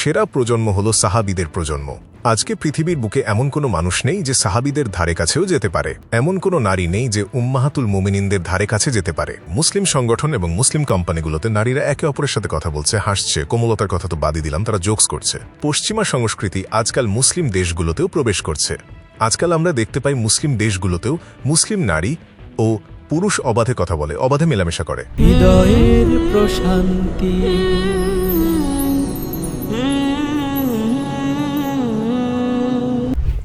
সেরা প্রজন্ম হল সাহাবীদের প্রজন্ম। আজকে পৃথিবীর বুকে এমন কোনো মানুষ নেই যে সাহাবীদের ধারে কাছেও যেতে পারে, এমন কোনো নারী নেই যে উম্মাহাতুল মুমিনিনদের ধারে কাছে যেতে পারে। মুসলিম সংগঠন এবং মুসলিম কোম্পানিগুলোতে নারীরা একে অপরের সাথে কথা বলছে, হাসছে, কোমলতার কথা তো বাদই দিলাম, তারা জোকস করছে। পশ্চিমা সংস্কৃতি আজকাল মুসলিম দেশগুলোতেও প্রবেশ করছে। আজকাল আমরা দেখতে পাই মুসলিম দেশগুলোতেও মুসলিম নারী ও পুরুষ অবাধে কথা বলে, অবাধে মেলামেশা করে। হৃদয়ের প্রশান্তি।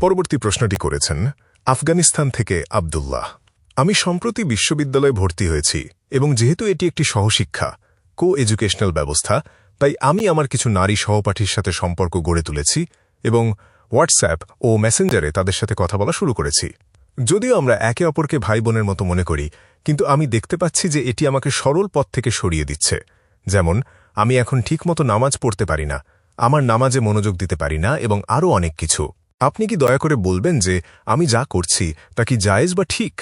পরবর্তী প্রশ্নটি করেছেন আফগানিস্তান থেকে আব্দুল্লাহ। আমি সম্প্রতি বিশ্ববিদ্যালয়ে ভর্তি হয়েছি এবং যেহেতু এটি একটি সহশিক্ষা এডুকেশনাল ব্যবস্থা, তাই আমি আমার কিছু নারী সহপাঠীর সাথে সম্পর্ক গড়ে তুলেছি এবং হোয়াটসঅ্যাপ ও মেসেঞ্জারে তাদের সাথে কথা বলা শুরু করেছি। যদিও আমরা একে অপরকে ভাই বোনের মতো মনে করি, কিন্তু আমি দেখতে পাচ্ছি যে এটি আমাকে সরল পথ থেকে সরিয়ে দিচ্ছে। যেমন, আমি এখন ঠিকমতো নামাজ পড়তে পারি না, আমার নামাজে মনোযোগ দিতে পারি না এবং আরও অনেক কিছু। আপনি কি দয়া করে বলবেন যে আমি যা করছি তা কি জায়েজ বা ঠিক?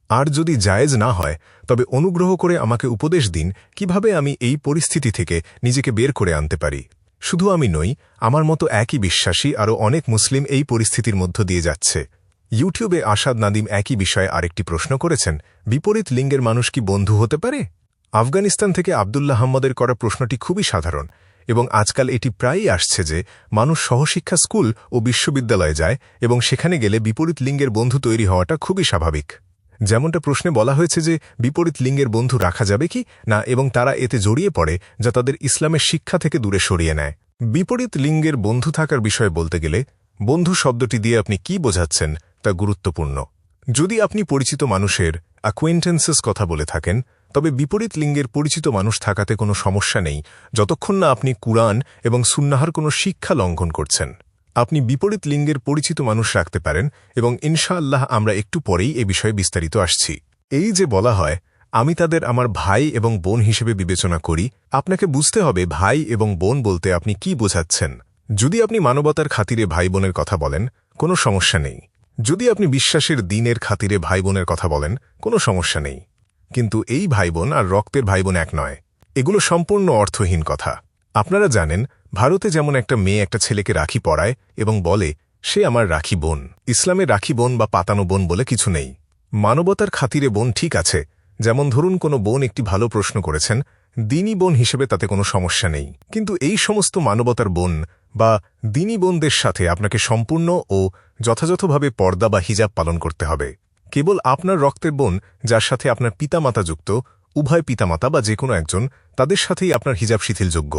আর যদি জায়েজ না হয়, তবে অনুগ্রহ করে আমাকে উপদেশ দিন কিভাবে আমি এই পরিস্থিতি থেকে নিজেকে বের করে আনতে পারি। শুধু আমি নই, আমার মতো একই বিশ্বাসী আরও অনেক মুসলিম এই পরিস্থিতির মধ্য দিয়ে যাচ্ছে। ইউটিউবে আসাদ নাদিম একই বিষয়ে আরেকটি প্রশ্ন করেছেন, বিপরীত লিঙ্গের মানুষ কি বন্ধু হতে পারে? আফগানিস্তান থেকে আবদুল্লাহ আহমদের করা প্রশ্নটি খুবই সাধারণ এবং আজকাল এটি প্রায়ই আসছে যে মানুষ সহশিক্ষা স্কুল ও বিশ্ববিদ্যালয়ে যায় এবং সেখানে গেলে বিপরীত লিঙ্গের বন্ধু তৈরি হওয়াটা খুবই স্বাভাবিক। যেমনটা প্রশ্নে বলা হয়েছে যে বিপরীত লিঙ্গের বন্ধু রাখা যাবে কি না, এবং তারা এতে জড়িয়ে পড়ে যা তাদের ইসলামের শিক্ষা থেকে দূরে সরিয়ে নেয়। বিপরীত লিঙ্গের বন্ধু থাকার বিষয়ে বলতে গেলে বন্ধু শব্দটি দিয়ে আপনি কি বোঝাচ্ছেন তা গুরুত্বপূর্ণ। যদি আপনি পরিচিত মানুষের অ্যাকোয়েন্টেন্সেস কথা বলে থাকেন, তবে বিপরীত লিঙ্গের পরিচিত মানুষ থাকাতে কোনো সমস্যা নেই যতক্ষণ না আপনি কুরআন এবং সুন্নাহর কোনো শিক্ষা লঙ্ঘন করছেন। আপনি বিপরীত লিঙ্গের পরিচিত মানুষ রাখতে পারেন এবং ইনশাআল্লাহ আমরা একটু পরেই এ বিষয়ে বিস্তারিত আসছি। এই যে বলা হয় আমি তাদের আমার ভাই এবং বোন হিসেবে বিবেচনা করি, আপনাকে বুঝতে হবে ভাই এবং বোন বলতে আপনি কি বোঝাচ্ছেন। যদি আপনি মানবতার খাতিরে ভাই বোনের কথা বলেন, কোনো সমস্যা নেই। যদি আপনি বিশ্বাসের দ্বীনের খাতিরে ভাই বোনের কথা বলেন, কোনো সমস্যা নেই। কিন্তু এই ভাইবোন আর রক্তের ভাইবোন এক নয়, এগুলো সম্পূর্ণ অর্থহীন কথা। আপনারা জানেন, ভারতে যেমন একটা মেয়ে একটা ছেলেকে রাখি পরায় এবং বলে সে আমার রাখি বোন। ইসলামে রাখি বোন বা পাতানো বোন বলে কিছু নেই। মানবতার খাতিরে বোন ঠিক আছে, যেমন ধরুন কোনো বোন একটি ভালো প্রশ্ন করেছেন, দ্বীনী বোন হিসেবে তাতে কোনো সমস্যা নেই। কিন্তু এই সমস্ত মানবতার বোন বা দ্বীনী বোনদের সাথে আপনাকে সম্পূর্ণ ও যথাযথভাবে পর্দা বা হিজাব পালন করতে হবে। কেবল আপনার রক্তের বোন যার সাথে আপনার পিতামাতা যুক্ত, উভয় পিতামাতা বা যে কোনো একজন, তাদের সাথেই আপনার হিজাব শিথিলযোগ্য।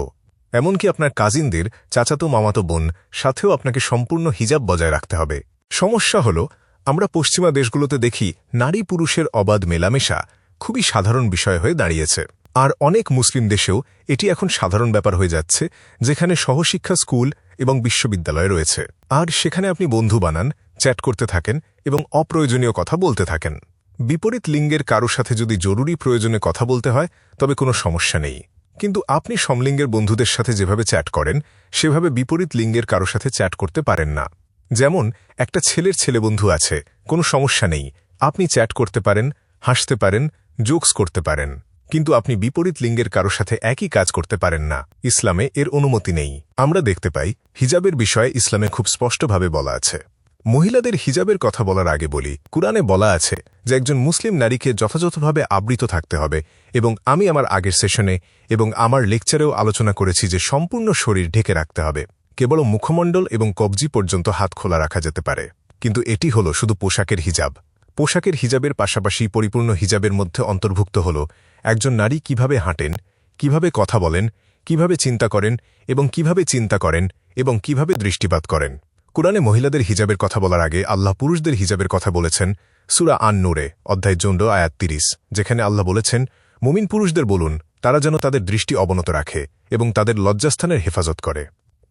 এমনকি আপনার কাজিনদের চাচাতো মামাতো বোন সাথেও আপনাকে সম্পূর্ণ হিজাব বজায় রাখতে হবে। সমস্যা হল, আমরা পশ্চিমা দেশগুলোতে দেখি নারী পুরুষের অবাধ মেলামেশা খুবই সাধারণ বিষয় হয়ে দাঁড়িয়েছে। আর অনেক মুসলিম দেশেও এটি এখন সাধারণ ব্যাপার হয়ে যাচ্ছে, যেখানে সহশিক্ষা স্কুল এবং বিশ্ববিদ্যালয় রয়েছে। আর সেখানে আপনি বন্ধু বানান, চ্যাট করতে থাকেন এবং অপ্রয়োজনীয় কথা বলতে থাকেন। বিপরীত লিঙ্গের কারো সাথে যদি জরুরি প্রয়োজনে কথা বলতে হয়, তবে কোনো সমস্যা নেই। কিন্তু আপনি সমলিঙ্গের বন্ধুদের সাথে যেভাবে চ্যাট করেন, সেভাবে বিপরীত লিঙ্গের কারো সাথে চ্যাট করতে পারেন না। যেমন, একটা ছেলের ছেলে বন্ধু আছে, কোনো সমস্যা নেই, আপনি চ্যাট করতে পারেন, হাসতে পারেন, জোকস করতে পারেন। কিন্তু আপনি বিপরীত লিঙ্গের কারো সাথে একই কাজ করতে পারেন না। ইসলামে এর অনুমতি নেই। আমরা দেখতে পাই হিজাবের বিষয়ে ইসলামে খুব স্পষ্টভাবে বলা আছে। মহিলাদের হিজাবের কথা বলার আগে বলি, কুরআনে বলা আছে যে একজন মুসলিম নারীকে যথাযথভাবে আবৃত থাকতে হবে, এবং আমি আমার আগের সেশনে এবং আমার লেকচারেও আলোচনা করেছি যে সম্পূর্ণ শরীর ঢেকে রাখতে হবে। কেবল মুখমণ্ডল এবং কবজি পর্যন্ত হাত খোলা রাখা যেতে পারে। কিন্তু এটি হল শুধু পোশাকের হিজাব। পোশাকের হিজাবের পাশাপাশি পরিপূর্ণ হিজাবের মধ্যে অন্তর্ভুক্ত হল একজন নারী কিভাবে হাঁটেন, কিভাবে কথা বলেন, কিভাবে চিন্তা করেন এবং কিভাবে দৃষ্টিপাত করেন। কুরআনে মহিলাদের হিজাবের কথা বলার আগে আল্লাহ পুরুষদের হিজাবের কথা বলেছেন সূরা আন-নূরে অধ্যায় 14 আয়াত 30, যেখানে আল্লাহ বলেছেন, মুমিন পুরুষদের বলুন তারা যেন তাদের দৃষ্টি অবনত রাখে এবং তাদের লজ্জাস্থানের হেফাজত করে।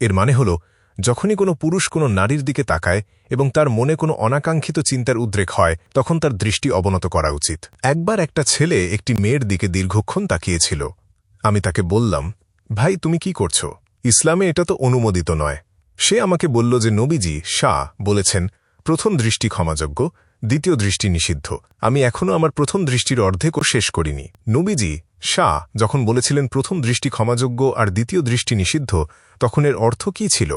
এর মানে হল, যখনই কোনো পুরুষ কোনো নারীর দিকে তাকায় এবং তার মনে কোনো অনাকাঙ্ক্ষিত চিন্তার উদ্রেক হয়, তখন তার দৃষ্টি অবনত করা উচিত। একবার একটা ছেলে একটি মেয়ের দিকে দীর্ঘক্ষণ তাকিয়েছিল। আমি তাকে বললাম, ভাই তুমি কি করছো? ইসলামে এটা তো অনুমোদিত নয়। সে আমাকে বলল যে নবীজি বলেছেন, প্রথম দৃষ্টি ক্ষমাযোগ্য, দ্বিতীয় দৃষ্টি নিষিদ্ধ। আমি এখনও আমার প্রথম দৃষ্টির অর্ধেকও শেষ করিনি। নবীজি শাহ যখন বলেছিলেন প্রথম দৃষ্টি ক্ষমাযোগ্য আর দ্বিতীয় দৃষ্টি নিষিদ্ধ, তখন এর অর্থ কী ছিল?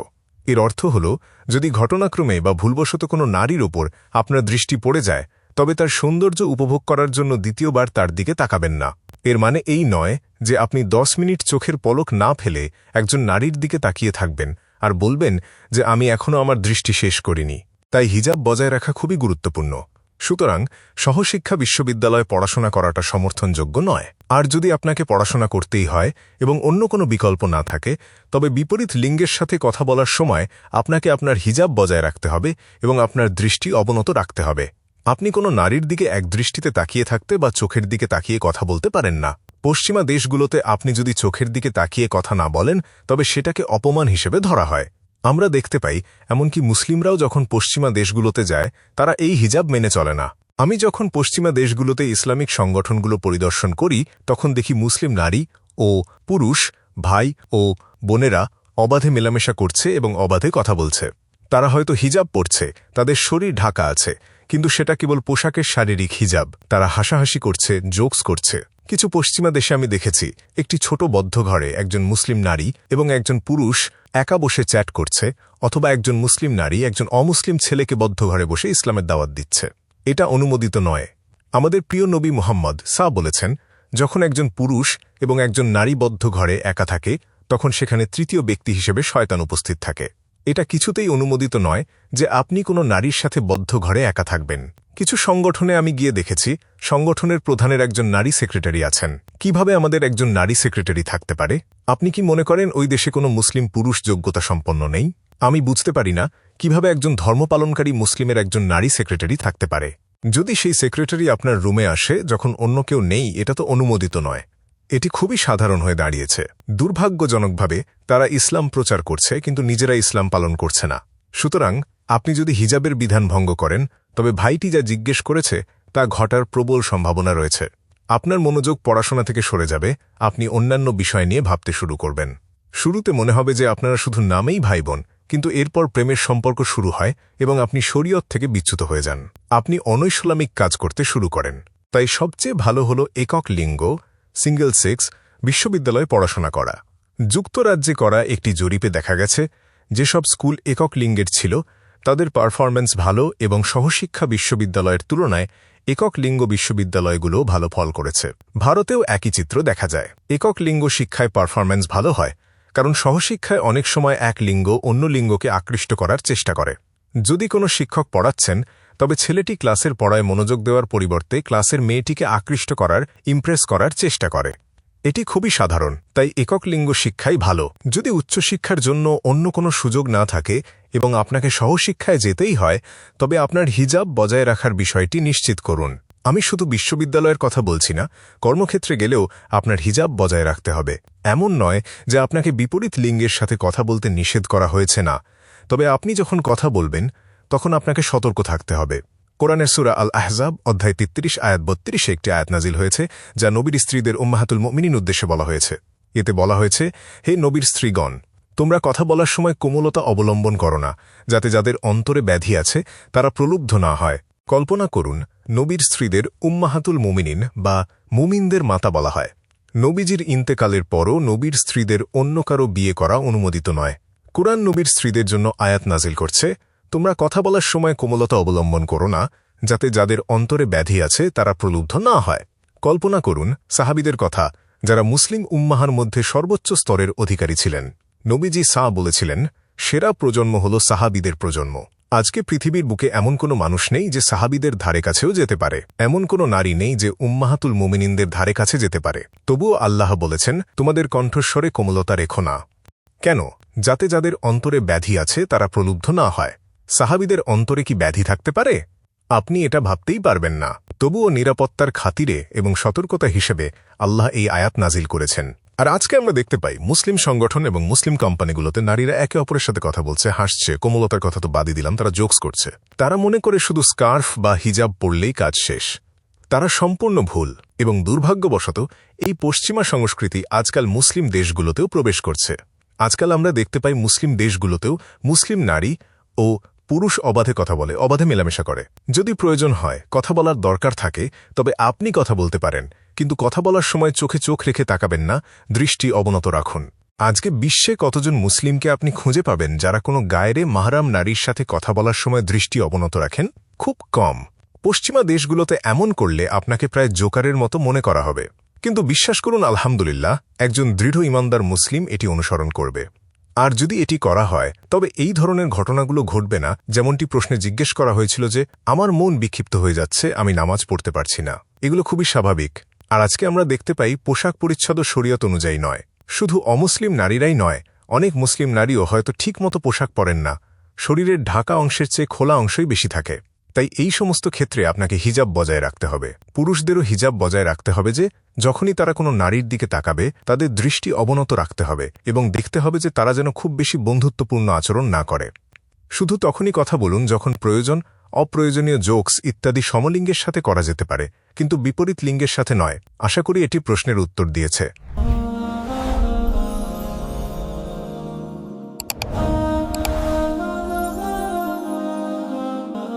এর অর্থ হল, যদি ঘটনাক্রমে বা ভুলবশত কোনো নারীর ওপর আপনার দৃষ্টি পড়ে যায়, তবে তার সৌন্দর্য উপভোগ করার জন্য দ্বিতীয়বার তার দিকে তাকাবেন না। এর মানে এই নয় যে আপনি 10 মিনিট চোখের পলক না ফেলে একজন নারীর দিকে তাকিয়ে থাকবেন আর বলবেন যে আমি এখনও আমার দৃষ্টি শেষ করিনি। তাই হিজাব বজায় রাখা খুবই গুরুত্বপূর্ণ। সুতরাং সহশিক্ষা বিশ্ববিদ্যালয়ে পড়াশোনা করাটা সমর্থনযোগ্য নয়। আর যদি আপনাকে পড়াশোনা করতেই হয় এবং অন্য কোনো বিকল্প না থাকে, তবে বিপরীত লিঙ্গের সাথে কথা বলার সময় আপনাকে আপনার হিজাব বজায় রাখতে হবে এবং আপনার দৃষ্টি অবনত রাখতে হবে। আপনি কোনো নারীর দিকে এক দৃষ্টিতে তাকিয়ে থাকতে বা চোখের দিকে তাকিয়ে কথা বলতে পারেন না। পশ্চিমা দেশগুলোতে আপনি যদি চোখের দিকে তাকিয়ে কথা না বলেন, তবে সেটাকে অপমান হিসেবে ধরা হয়। আমরা দেখতে পাই এমনকি মুসলিমরাও যখন পশ্চিমা দেশগুলোতে যায়, তারা এই হিজাব মেনে চলে না। আমি যখন পশ্চিমা দেশগুলোতে ইসলামিক সংগঠনগুলো পরিদর্শন করি, তখন দেখি মুসলিম নারী ও পুরুষ, ভাই ও বোনেরা অবাধে মেলামেশা করছে এবং অবাধে কথা বলছে। তারা হয়তো হিজাব পরছে, তাদের শরীর ঢাকা আছে, কিন্তু সেটা কেবল পোশাকের শারীরিক হিজাব। তারা হাসাহাসি করছে, জোকস করছে। কিছু পশ্চিমা দেশে আমি দেখেছি একটি ছোট বদ্ধ ঘরে একজন মুসলিম নারী এবং একজন পুরুষ একা বসে চ্যাট করছে, অথবা একজন মুসলিম নারী একজন অমুসলিম ছেলেকে বদ্ধ ঘরে বসে ইসলামের দাওয়াত দিচ্ছে। এটা অনুমোদিত নয়। আমাদের প্রিয় নবী মুহাম্মদ বলেছেন, যখন একজন পুরুষ এবং একজন নারী বদ্ধ ঘরে একা থাকে, তখন সেখানে তৃতীয় ব্যক্তি হিসেবে শয়তান উপস্থিত থাকে। এটা কিছুতেই অনুমোদিত নয় যে আপনি কোনো নারীর সাথে বদ্ধ ঘরে একা থাকবেন। কিছু সংগঠনে আমি গিয়ে দেখেছি সংগঠনের প্রধানের একজন নারী সেক্রেটারি আছেন। কিভাবে আমাদের একজন নারী সেক্রেটারি থাকতে পারে? আপনি কি মনে করেন ওই দেশে কোনো মুসলিম পুরুষ যোগ্যতা সম্পন্ন নেই? আমি বুঝতে পারি না কিভাবে একজন ধর্মপালনকারী মুসলিমের একজন নারী সেক্রেটারি থাকতে পারে। যদি সেই সেক্রেটারি আপনার রুমে আসে যখন অন্য কেউ নেই, এটা তো অনুমোদিত নয়। এটি খুবই সাধারণ হয়ে দাঁড়িয়েছে। দুর্ভাগ্যজনকভাবে তারা ইসলাম প্রচার করছে, কিন্তু নিজেরা ইসলাম পালন করছে না। সুতরাং আপনি যদি হিজাবের বিধান ভঙ্গ করেন, তবে ভাইটি যা জিজ্ঞেস করেছে তা ঘটার প্রবল সম্ভাবনা রয়েছে। আপনার মনোযোগ পড়াশোনা থেকে সরে যাবে, আপনি অন্যান্য বিষয় নিয়ে ভাবতে শুরু করবেন। শুরুতে মনে হবে যে আপনারা শুধু নামেই ভাই বোন, কিন্তু এরপর প্রেমের সম্পর্ক শুরু হয় এবং আপনি শরীয়ত থেকে বিচ্যুত হয়ে যান। আপনি অনৈসলামিক কাজ করতে শুরু করেন। তাই সবচেয়ে ভালো হল একক লিঙ্গ, সিঙ্গেল সেক্স বিশ্ববিদ্যালয়ে পড়াশোনা করা। যুক্তরাজ্যে করা একটি জরিপে দেখা গেছে, যেসব স্কুল একক লিঙ্গের ছিল তাদের পারফরম্যান্স ভালো এবং সহশিক্ষা বিশ্ববিদ্যালয়ের তুলনায় একক লিঙ্গ বিশ্ববিদ্যালয়গুলো ভালো ফল করেছে। ভারতেও একই চিত্র দেখা যায়। একক লিঙ্গ শিক্ষায় পারফরম্যান্স ভালো হয়, কারণ সহশিক্ষায় অনেক সময় এক লিঙ্গ অন্য লিঙ্গকে আকৃষ্ট করার চেষ্টা করে। যদি কোনো শিক্ষক পড়াচ্ছেন, তবে ছেলেটি ক্লাসের পড়ায় মনোযোগ দেওয়ার পরিবর্তে ক্লাসের মেয়েটিকে আকৃষ্ট করার, ইমপ্রেস করার চেষ্টা করে। এটি খুবই সাধারণ, তাই একক লিঙ্গ শিক্ষাই ভালো। যদি উচ্চশিক্ষার জন্য অন্য কোনো সুযোগ না থাকে এবং আপনাকে সহশিক্ষায় যেতেই হয়, তবে আপনার হিজাব বজায় রাখার বিষয়টি নিশ্চিত করুন। আমি শুধু বিশ্ববিদ্যালয়ের কথা বলছি না, কর্মক্ষেত্রে গেলেও আপনার হিজাব বজায় রাখতে হবে। এমন নয় যে আপনাকে বিপরীত লিঙ্গের সাথে কথা বলতে নিষেধ করা হয়েছে না, তবে আপনি যখন কথা বলবেন তখন আপনাকে সতর্ক থাকতে হবে। কোরআনের সূরা আল আহজাব অধ্যায় 33 আয়াত 32 একটি আয়াত নাজিল হয়েছে, যা নবীর স্ত্রীদের উম্মাহাতুল মুমিনিন উদ্দেশ্যে বলা হয়েছে। এতে বলা হয়েছে, হে নবীর স্ত্রীগণ, তোমরা কথা বলার সময় কোমলতা অবলম্বন করো না, যাতে যাদের অন্তরে ব্যাধি আছে তারা প্রলুব্ধ না হয়। কল্পনা করুন, নবীর স্ত্রীদের উম্মাহাতুল মুমিনিন বা মুমিনদের মাতা বলা হয়। নবীজির ইন্তেকালের পরও নবীর স্ত্রীদের অন্য কারো বিয়ে করা অনুমোদিত নয়। কুরআন নবীর স্ত্রীদের জন্য আয়াত নাজিল করছে, তোমরা কথা বলার সময় কোমলতা অবলম্বন করো না, যাতে যাদের অন্তরে ব্যাধি আছে তারা প্রলুব্ধ না হয়। কল্পনা করুন সাহাবীদের কথা, যারা মুসলিম উম্মাহার মধ্যে সর্বোচ্চ স্তরের অধিকারী ছিলেন। নবীজি বলেছিলেন, সেরা প্রজন্ম হল সাহাবীদের প্রজন্ম। আজকে পৃথিবীর বুকে এমন কোনো মানুষ নেই যে সাহাবীদের ধারে কাছেও যেতে পারে। এমন কোনো নারী নেই যে উম্মাহাতুল মুমিনিনদের ধারে কাছে যেতে পারে। তবুও আল্লাহ বলেছেন, তোমাদের কণ্ঠস্বরে কোমলতা রেখো না। কেন? যাতে যাদের অন্তরে ব্যাধি আছে তারা প্রলুব্ধ না হয়। সাহাবীদের অন্তরে কি ব্যাধি থাকতে পারে? আপনি এটা ভাবতেই পারবেন না। তবুও নিরাপত্তার খাতিরে এবং সতর্কতা হিসেবে আল্লাহ এই আয়াত নাজিল করেছেন। আর আজকে আমরা দেখতে পাই মুসলিম সংগঠন এবং মুসলিম কোম্পানিগুলোতে নারীরা একে অপরের সাথে কথা বলছে, হাসছে। কোমলতার কথা তো বাদই দিলাম, তারা জোকস করছে। তারা মনে করে শুধু স্কার্ফ বা হিজাব পরলেই কাজ শেষ। তারা সম্পূর্ণ ভুল, এবং দুর্ভাগ্যবশত এই পশ্চিমা সংস্কৃতি আজকাল মুসলিম দেশগুলোতেও প্রবেশ করছে। আজকাল আমরা দেখতে পাই মুসলিম দেশগুলোতেও মুসলিম নারী ও পুরুষ অবাধে কথা বলে, অবাধে মেলামেশা করে। যদি প্রয়োজন হয়, কথা বলার দরকার থাকে, তবে আপনি কথা বলতে পারেন, কিন্তু কথা বলার সময় চোখে চোখ রেখে তাকাবেন না, দৃষ্টি অবনত রাখুন। আজকে বিশ্বে কতজন মুসলিমকে আপনি খুঁজে পাবেন যারা কোনো গায়রে মাহরাম নারীর সাথে কথা বলার সময় দৃষ্টি অবনত রাখেন? খুব কম। পশ্চিমা দেশগুলোতে এমন করলে আপনাকে প্রায় জোকারের মতো মনে করা হবে। কিন্তু বিশ্বাস করুন, আলহামদুলিল্লাহ, একজন দৃঢ় ইমানদার মুসলিম এটি অনুসরণ করবে। আর যদি এটি করা হয়, তবে এই ধরনের ঘটনাগুলো ঘটবে না। যেমনটি প্রশ্নে জিজ্ঞেস করা হয়েছিল যে আমার মন বিক্ষিপ্ত হয়ে যাচ্ছে, আমি নামাজ পড়তে পারছি না। এগুলো খুবই স্বাভাবিক। আর আজকে আমরা দেখতে পাই পোশাক পরিচ্ছদ শরীয়ত অনুযায়ী নয়। শুধু অমুসলিম নারীরাই নয়, অনেক মুসলিম নারীও হয়তো ঠিকমতো পোশাক পরেন না, শরীরের ঢাকা অংশের চেয়ে খোলা অংশই বেশি থাকে। তাই এই সমস্ত ক্ষেত্রে আপনাকে হিজাব বজায় রাখতে হবে। পুরুষদেরও হিজাব বজায় রাখতে হবে যে যখনই তারা কোনো নারীর দিকে তাকাবে, তাদের দৃষ্টি অবনত রাখতে হবে এবং দেখতে হবে যে তারা যেন খুব বেশি বন্ধুত্বপূর্ণ আচরণ না করে। শুধু তখনই কথা বলুন যখন প্রয়োজন। অপ্রয়োজনীয় জোকস ইত্যাদি সমলিঙ্গের সাথে করা যেতে পারে, কিন্তু বিপরীত লিঙ্গের সাথে নয়। আশা করি এটি প্রশ্নের উত্তর দিয়েছে।